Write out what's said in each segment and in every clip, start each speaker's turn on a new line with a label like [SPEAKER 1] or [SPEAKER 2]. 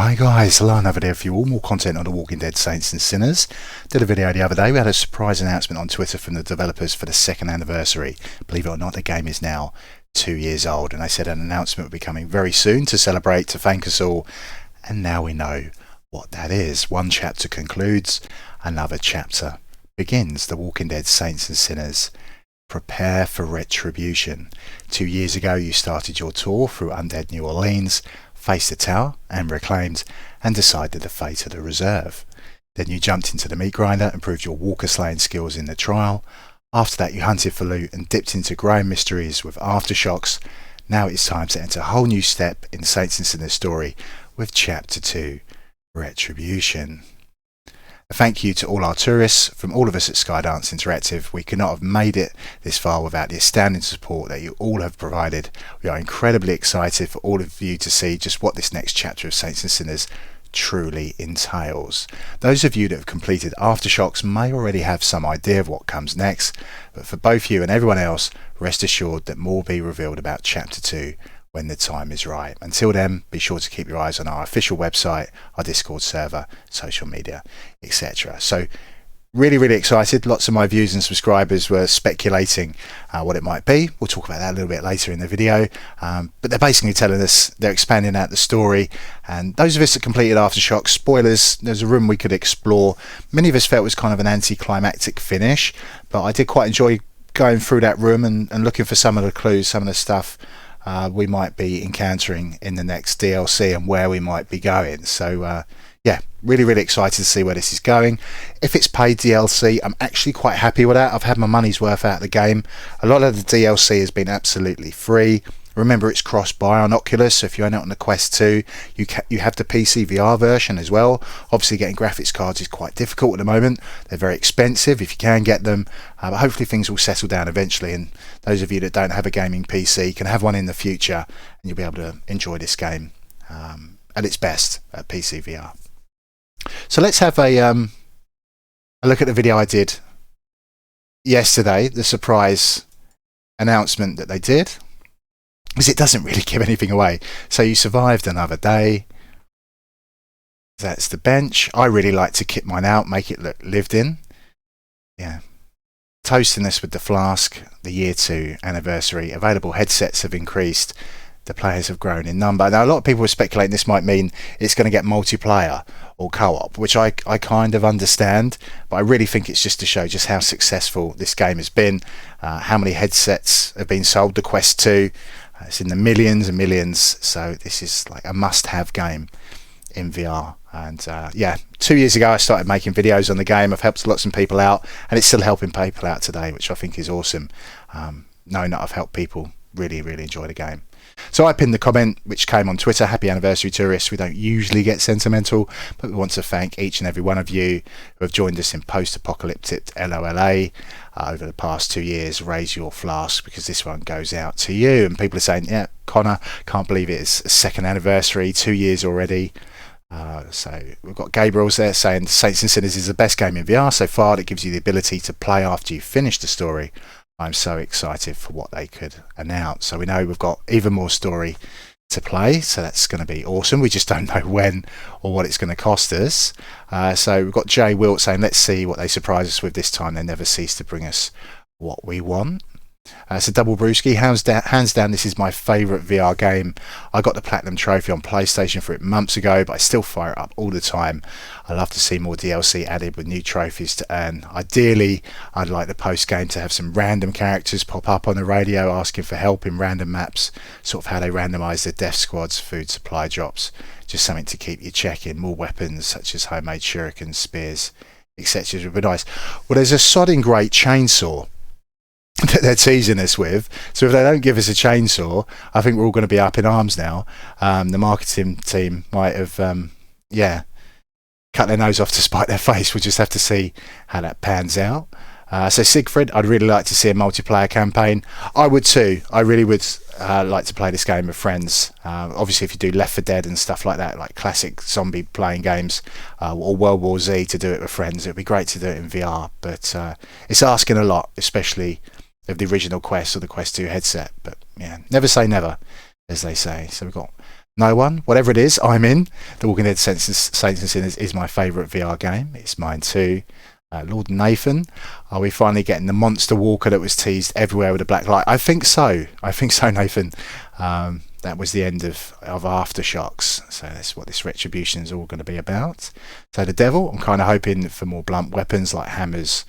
[SPEAKER 1] Hi guys, hello, another video for you all. More content on The Walking Dead Saints and Sinners. Did a video the other day. We had a surprise announcement on Twitter from the developers for the second anniversary. Believe it or not, the game is now 2 years old, and they said an announcement would be coming very soon to celebrate, to thank us all. And now we know what that is. One chapter concludes, another chapter begins. The Walking Dead Saints and Sinners. Prepare for Retribution. 2 years ago you started your tour through undead New Orleans, faced the tower and reclaimed, and decided the fate of the reserve. Then you jumped into the meat grinder and proved your walker slaying skills in the trial. After that you hunted for loot and dipped into growing mysteries with aftershocks. Now it's time to enter a whole new step in Saints and Sinners story with Chapter 2, Retribution. A thank you to all our tourists. From all of us at Skydance Interactive, we could not have made it this far without the astounding support that you all have provided. We are incredibly excited for all of you to see just what this next chapter of Saints and Sinners truly entails. Those of you that have completed Aftershocks may already have some idea of what comes next, but for both you and everyone else, rest assured that more will be revealed about Chapter 2 when the time is right. Until then, be sure to keep your eyes on our official website, our Discord server, social media, etc. So really excited. Lots of my viewers and subscribers were speculating what it might be. We'll talk about that a little bit later in the video, but they're basically telling us they're expanding out the story, and those of us that completed Aftershock, spoilers, there's a room we could explore. Many of us felt it was kind of an anticlimactic finish, but I did quite enjoy going through that room and looking for some of the clues, some of the stuff we might be encountering in the next DLC and where we might be going. So yeah, really excited to see where this is going. If it's paid DLC, I'm actually quite happy with that. I've had my money's worth out of the game. A lot of the DLC has been absolutely free. Remember, it's cross-buy on Oculus, so if you own it on the Quest 2, you have the PC VR version as well. Obviously, getting graphics cards is quite difficult at the moment. They're very expensive if you can get them, but hopefully things will settle down eventually, and those of you that don't have a gaming PC can have one in the future, and you'll be able to enjoy this game at its best at PC VR. So let's have a look at the video I did yesterday, the surprise announcement that they did, because it doesn't really give anything away. So you survived another day. That's the bench. I really like to kit mine out, make it look lived in. Yeah. Toasting this with the flask, the year 2 anniversary. Available headsets have increased. The players have grown in number. Now, a lot of people are speculating this might mean it's going to get multiplayer or co-op, which I kind of understand, but I really think it's just to show just how successful this game has been, how many headsets have been sold. The Quest 2, it's in the millions and millions, so this is like a must-have game in VR. And yeah, 2 years ago I started making videos on the game. I've helped lots of people out, and it's still helping people out today, which I think is awesome, knowing that I've helped people really enjoy the game. So I pinned the comment which came on Twitter: happy anniversary tourists. We don't usually get sentimental, but we want to thank each and every one of you who have joined us in post-apocalyptic LOLA over the past 2 years. Raise your flask, because this one goes out to you. And people are saying, yeah, Connor, can't believe it's a second anniversary, 2 years already. So we've got Gabriel's there saying Saints and Sinners is the best game in VR so far. That gives you the ability to play after you finish the story. I'm so excited for what they could announce. So we know we've got even more story to play, so that's going to be awesome. We just don't know when or what it's going to cost us. So we've got Jay Wilt saying, let's see what they surprise us with this time. They never cease to bring us what we want. So Double Brewski, hands down, this is my favourite VR game. I got the Platinum Trophy on PlayStation for it months ago, but I still fire it up all the time. I love to see more DLC added with new trophies to earn. Ideally, I'd like the post-game to have some random characters pop up on the radio asking for help in random maps, sort of how they randomise the death squad's food supply drops. Just something to keep you checking. More weapons such as homemade shurikens, spears, etc. would be nice. Well, there's a sodding great chainsaw that they're teasing us with, so if they don't give us a chainsaw, I think we're all going to be up in arms now. The marketing team might have yeah, cut their nose off to spite their face. We'll just have to see how that pans out. So Siegfried, I'd really like to see a multiplayer campaign. I would too. I really would like to play this game with friends. Obviously if you do Left 4 Dead and stuff like that, like classic zombie playing games, or World War Z, to do it with friends, it'd be great to do it in VR, but it's asking a lot, especially of the original Quest or the Quest 2 headset. But yeah, never say never, as they say. So we've got No one? Whatever it is, I'm in. The Walking Dead Saints and Sinners is my favourite VR game. It's mine too. Lord Nathan, are we finally getting the monster walker that was teased everywhere with a black light? I think so, Nathan. That was the end of Aftershocks, so that's what this Retribution is all going to be about. So the devil, I'm kind of hoping for more blunt weapons like hammers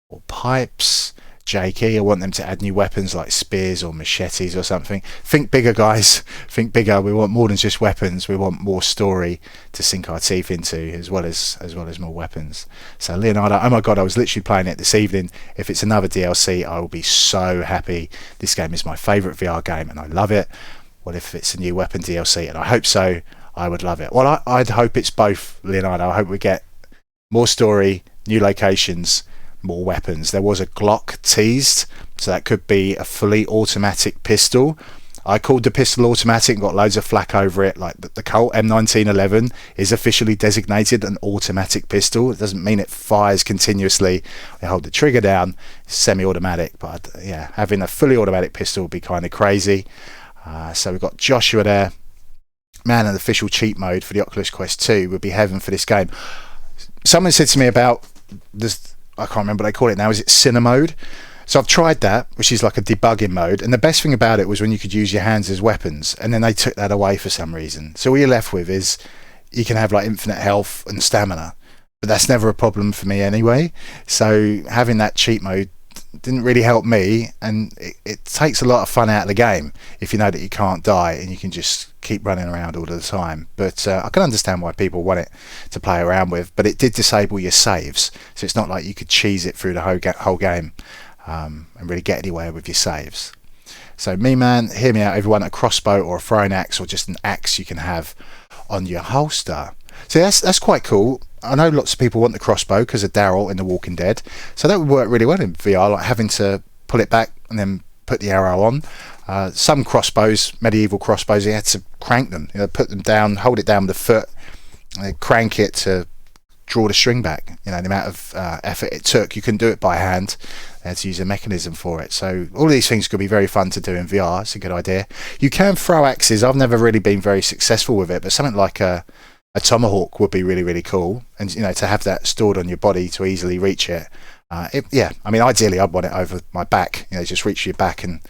[SPEAKER 1] or pipes. Jakey, I want them to add new weapons like spears or machetes or something. Think bigger, guys. Think bigger. We want more than just weapons. We want more story to sink our teeth into, as well as more weapons. So Leonardo, oh my god, I was literally playing it this evening. If it's another DLC, I will be so happy. This game is my favourite VR game, and I love it. What if it's a new weapon DLC? And I hope so. I would love it. Well, I'd hope it's both, Leonardo. I hope we get more story, new locations, more weapons. There was a Glock teased, so that could be a fully automatic pistol. I called the pistol automatic and got loads of flack over it. Like the Colt M1911 is officially designated an automatic pistol. It doesn't mean it fires continuously. I hold the trigger down, semi-automatic, but yeah, having a fully automatic pistol would be kind of crazy. So we've got Joshua there. Man, an official cheat mode for the Oculus Quest 2 would be heaven for this game. Someone said to me about this, I can't remember what they call it now, is it Cine mode? So I've tried that, which is like a debugging mode, and the best thing about it was when you could use your hands as weapons, and then they took that away for some reason. So all you're left with is you can have like infinite health and stamina, but that's never a problem for me anyway. So having that cheat mode didn't really help me, and it takes a lot of fun out of the game if you know that you can't die and you can just keep running around all the time. But I can understand why people want it to play around with, but it did disable your saves, so it's not like you could cheese it through the whole game and really get anywhere with your saves. So me man, hear me out everyone, a crossbow or a throwing axe or just an axe you can have on your holster. So that's quite cool. I know lots of people want the crossbow because of Daryl in The Walking Dead, so that would work really well in VR, like having to pull it back and then put the arrow on. Some crossbows, medieval crossbows, you had to crank them, put them down, hold it down with the foot, and crank it to draw the string back. The amount of effort it took, you couldn't do it by hand. They had to use a mechanism for it. So all of these things could be very fun to do in VR. It's a good idea. You can throw axes. I've never really been very successful with it, but something like a tomahawk would be really, really cool, and to have that stored on your body to easily reach it. Yeah, I mean, ideally I'd want it over my back, just reach your back and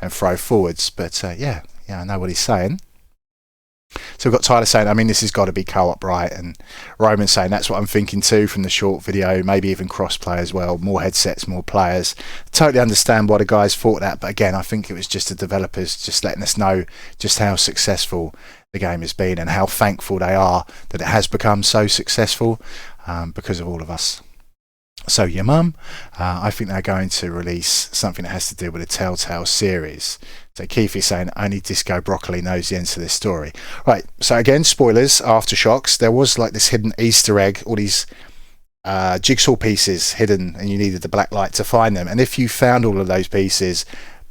[SPEAKER 1] throw forwards. But yeah, I know what he's saying. So we've got Tyler saying, I mean, this has got to be co-op, right? And Roman saying, that's what I'm thinking too from the short video, maybe even cross-play as well, more headsets, more players. Totally understand why the guys thought that, but again, I think it was just the developers just letting us know just how successful the game has been and how thankful they are that it has become so successful because of all of us. So your mum, I think they're going to release something that has to do with the Telltale series. So Keith is saying only Disco Broccoli knows the end to this story. Right, so again, spoilers, Aftershocks, there was like this hidden Easter egg, all these jigsaw pieces hidden, and you needed the black light to find them. And if you found all of those pieces,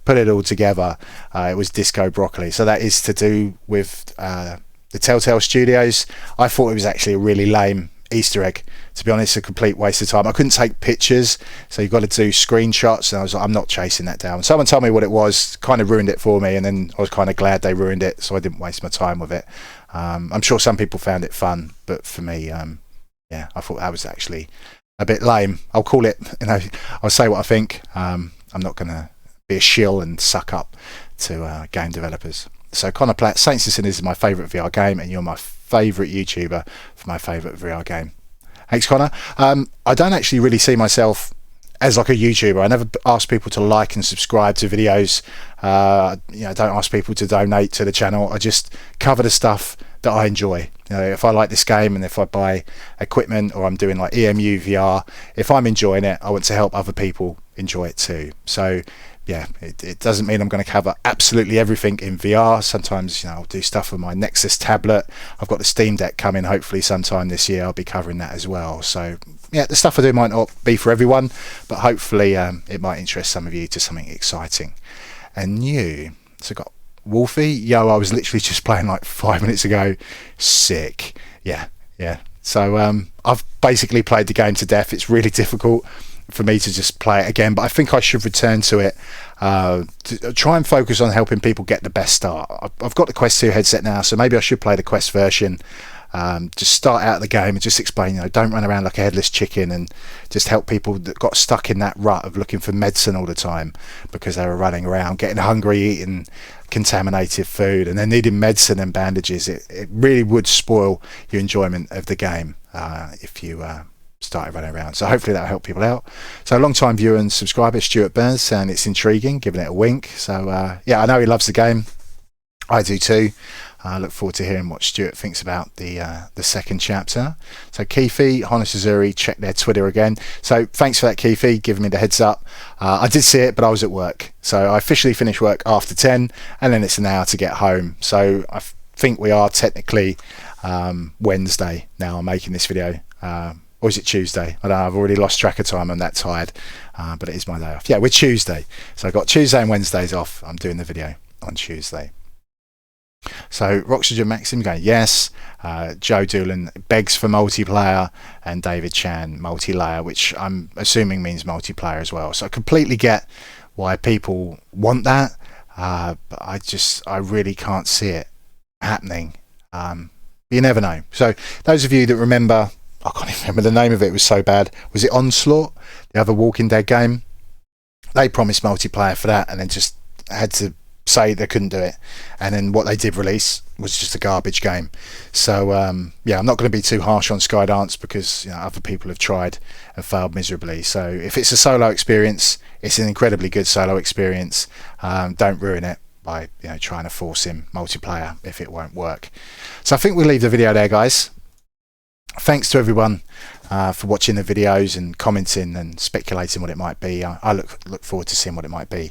[SPEAKER 1] put it all together, it was Disco Broccoli. So that is to do with the Telltale Studios. I thought it was actually a really lame Easter egg, to be honest, a complete waste of time. I couldn't take pictures, so you've got to do screenshots, and I was like, I'm not chasing that down. Someone told me what it was, kind of ruined it for me, and then I was kind of glad they ruined it, so I didn't waste my time with it. I'm sure some people found it fun, but for me, yeah, I thought that was actually a bit lame. I'll call it, I'll say what I think. I'm not going to be a shill and suck up to game developers. So Connor Platt, Saints and Sinners is my favourite VR game, and you're my favourite YouTuber for my favourite VR game. Thanks, Connor. I don't actually really see myself as like a YouTuber. I never ask people to like and subscribe to videos. I don't ask people to donate to the channel. I just cover the stuff that I enjoy. If I like this game and if I buy equipment or I'm doing like EMU VR, if I'm enjoying it, I want to help other people enjoy it too. So yeah, it doesn't mean I'm going to cover absolutely everything in VR. Sometimes, I'll do stuff with my Nexus tablet. I've got the Steam Deck coming hopefully sometime this year. I'll be covering that as well. So yeah, the stuff I do might not be for everyone, but hopefully it might interest some of you to something exciting and new. So got Wolfie. Yo, I was literally just playing like 5 minutes ago. Sick. Yeah. So I've basically played the game to death. It's really difficult for me to just play it again, but I think I should return to it to try and focus on helping people get the best start. I've got the Quest 2 headset now, so maybe I should play the Quest version. Just start out the game and just explain, don't run around like a headless chicken, and just help people that got stuck in that rut of looking for medicine all the time because they were running around getting hungry, eating contaminated food, and then needing medicine and bandages. It really would spoil your enjoyment of the game if you started running around. So hopefully that'll help people out. So long time viewer and subscriber Stuart Burns, and it's intriguing, giving it a wink. So yeah, I know he loves the game. I do too. I look forward to hearing what Stuart thinks about the second chapter. So Keefe, Honosuzuri, check their Twitter again. So thanks for that, Keefe, giving me the heads up. I did see it, but I was at work. So I officially finished work after 10, and then it's an hour to get home. So I think we are technically Wednesday now. I'm making this video. Or is it Tuesday? I don't know, I've already lost track of time. I'm that tired, but it is my day off. Yeah, we're Tuesday. So I've got Tuesday and Wednesdays off. I'm doing the video on Tuesday. So Roxygen Maxim going yes. Joe Doolan begs for multiplayer, and David Chan multi-layer, which I'm assuming means multiplayer as well. So I completely get why people want that, but I really can't see it happening. You never know. So those of you that remember, I can't even remember the name of it, it was so bad. Was it Onslaught, the other Walking Dead game? They promised multiplayer for that and then just had to say they couldn't do it, and then what they did release was just a garbage game. So yeah, I'm not going to be too harsh on Skydance because other people have tried and failed miserably. So if it's a solo experience, it's an incredibly good solo experience. Don't ruin it by trying to force in multiplayer if it won't work. So I think we'll leave the video there, guys. Thanks to everyone for watching the videos and commenting and speculating what it might be. I look forward to seeing what it might be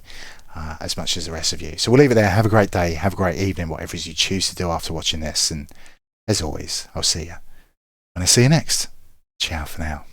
[SPEAKER 1] as much as the rest of you. So we'll leave it there. Have a great day, have a great evening, whatever it is you choose to do after watching this, and as always, I'll see you when I see you next. Ciao for now.